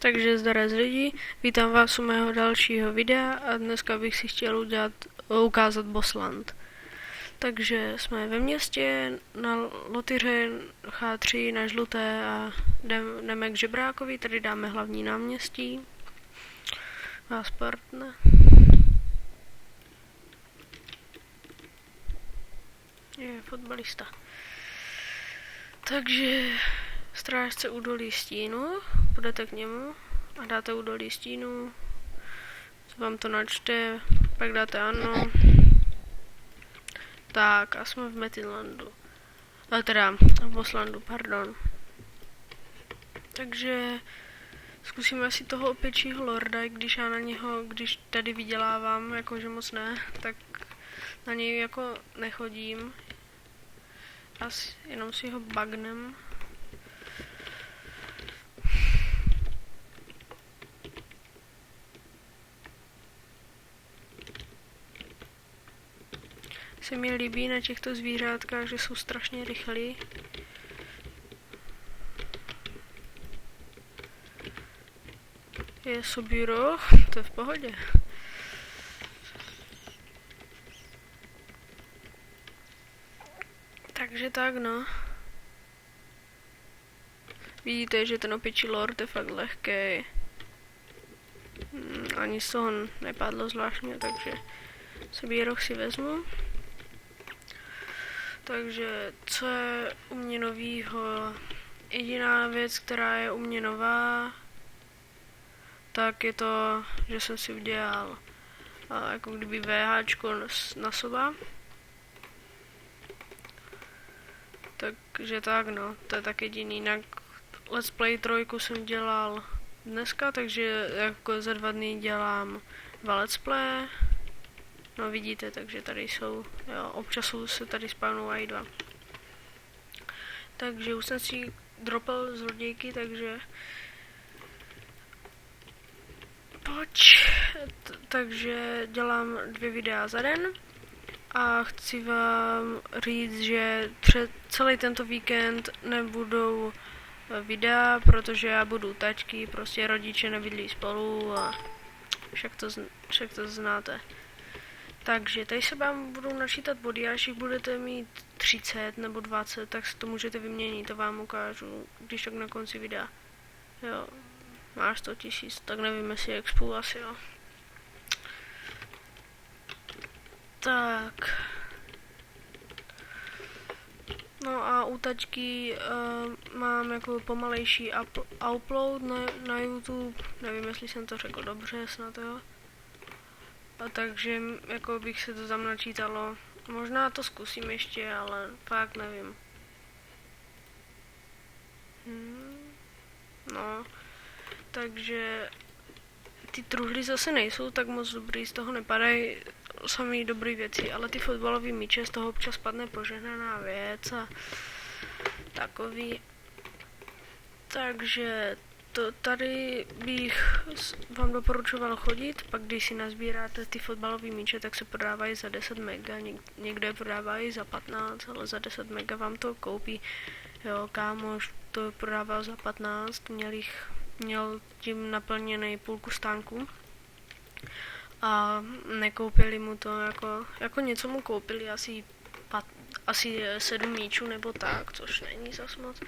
Takže zdarec lidi, vítám vás u mého dalšího videa a dneska bych si chtěl ukázat Bossland. Takže jsme ve městě, na Lotyře H3 na žluté a jdeme k Žebrákovi, tady dáme hlavní náměstí. Vás partne. Je fotbalista. Takže strážce údolí stínu, půjdete k němu a dáte údolí stínu, co vám to načte, pak dáte ano. Tak a jsme v Metinlandu, teda v Bosslandu, pardon. Takže zkusíme si toho opěčího lorda, když já na něho, když tady vydělávám, jakože moc ne, tak na něj jako nechodím. Asi jenom si ho bagnem. Se mi líbí na těchto zvířátkách, že jsou strašně rychlí. Je Sobiro, to je v pohodě. Takže tak no. Vidíte, že ten opěčí lord je fakt lehkej. Ani z toho nepadlo zvláštně, takže Sobiro si vezmu. Takže co je u mě novýho? Jediná věc, která je u mě nová, tak je to, že jsem si udělal jako kdyby VHčko na soba. Takže tak no, to je tak jediný. Jinak Let's Play 3 jsem dělal dneska, takže jako za 2 dny dělám 2 Let's Play. No vidíte, takže tady jsou, jo, občas se tady spawnou i 2. Takže už jsem si dropal zlodějky, takže pojď. Takže dělám 2 videa za den a chci vám říct, že celý tento víkend nebudou videa, protože já budu tačky, prostě rodiče nebydlí spolu a však to znáte. Takže tady se vám budou načítat body, až jich budete mít 30 nebo 20, tak si to můžete vyměnit, to vám ukážu, když tak na konci videa. Jo, máš 100 000, tak nevím, jestli expu asi jo. Tak. No a u tačky mám jako pomalejší upload na YouTube, nevím, jestli jsem to řekl dobře, snad jo. A takže jako bych se to tam načítalo. Možná to zkusím ještě, ale fakt nevím. No, takže ty truhly zase nejsou tak moc dobrý, z toho nepadají samý dobrý věci, ale ty fotbalové míče, z toho občas padne požehnaná věc a takový. Takže tady bych vám doporučoval chodit, pak když si nazbíráte ty fotbalové míče, tak se prodávají za 10 mega, někde prodávají za 15, ale za 10 mega vám to koupí, jo, kámoš to prodával za 15, měl tím naplněný půlku stánku a nekoupili mu to, jako něco mu koupili, asi 7 míčů nebo tak, což není zas moc,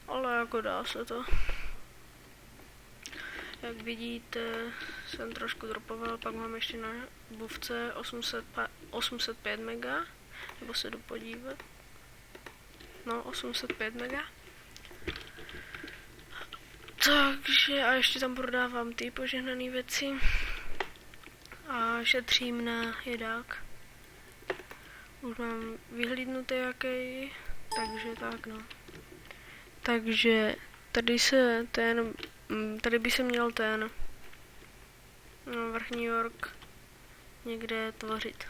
ale jako dá se to. Jak vidíte, jsem trošku dropoval, pak mám ještě na buvce 805 mega, nebo se jdu podívat. No, 805 mega. Takže a ještě tam prodávám ty požehnané věci. A šetřím na jedák. Už mám vyhlídnutý jaký, takže tak no. Takže tady by se měl ten vrchní ork někde tvořit.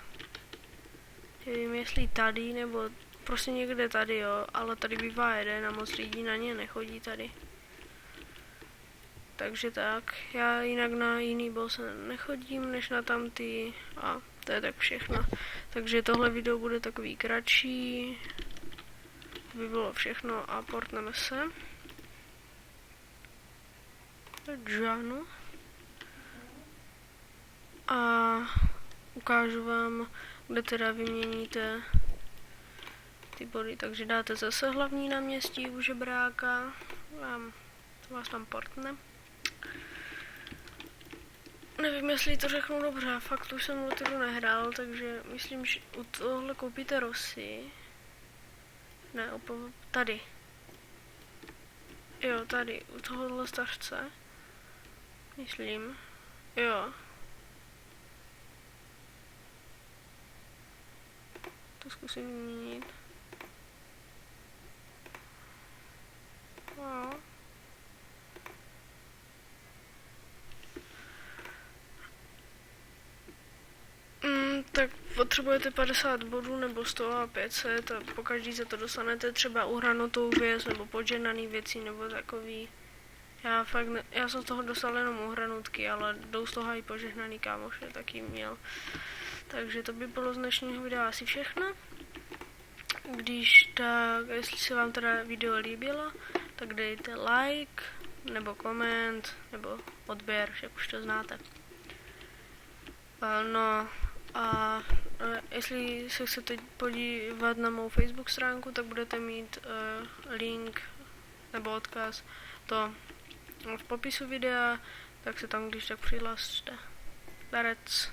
Nevím, jestli tady, nebo prostě někde tady, jo, ale tady bývá jeden a moc lidí na ně nechodí tady. Takže tak, já jinak na jiný boss nechodím, než na tamty a to je tak všechno. Takže tohle video bude takový kratší. To by bylo všechno a portneme se. Janu. A ukážu vám, kde teda vyměníte ty body. Takže dáte zase hlavní náměstí u žebráka. To vás tam portne. Nevím, jestli to řeknu dobře, fakt už jsem Lotiru nehrál, takže myslím, že u tohle koupíte Rosy. Ne, tady. Jo, tady, u tohohle stařce. Myslím. Jo. To zkusím vyměnit. No. Tak potřebujete 50 bodů nebo 100 a 500 a pokaždý za to dostanete třeba uhranutou věc nebo požehnaný věcí nebo takový. Já jsem z toho dostal jenom uhranutky, ale jdou z toho i požehnaný kámoš, taky měl. Takže to by bylo z dnešního videa asi všechno. Jestli se vám teda video líbilo, tak dejte like, nebo koment, nebo odběr, jak už to znáte. No a jestli se chcete podívat na mou Facebook stránku, tak budete mít link nebo odkaz to v popisu videa, tak se tam když tak přihlaste. Darec.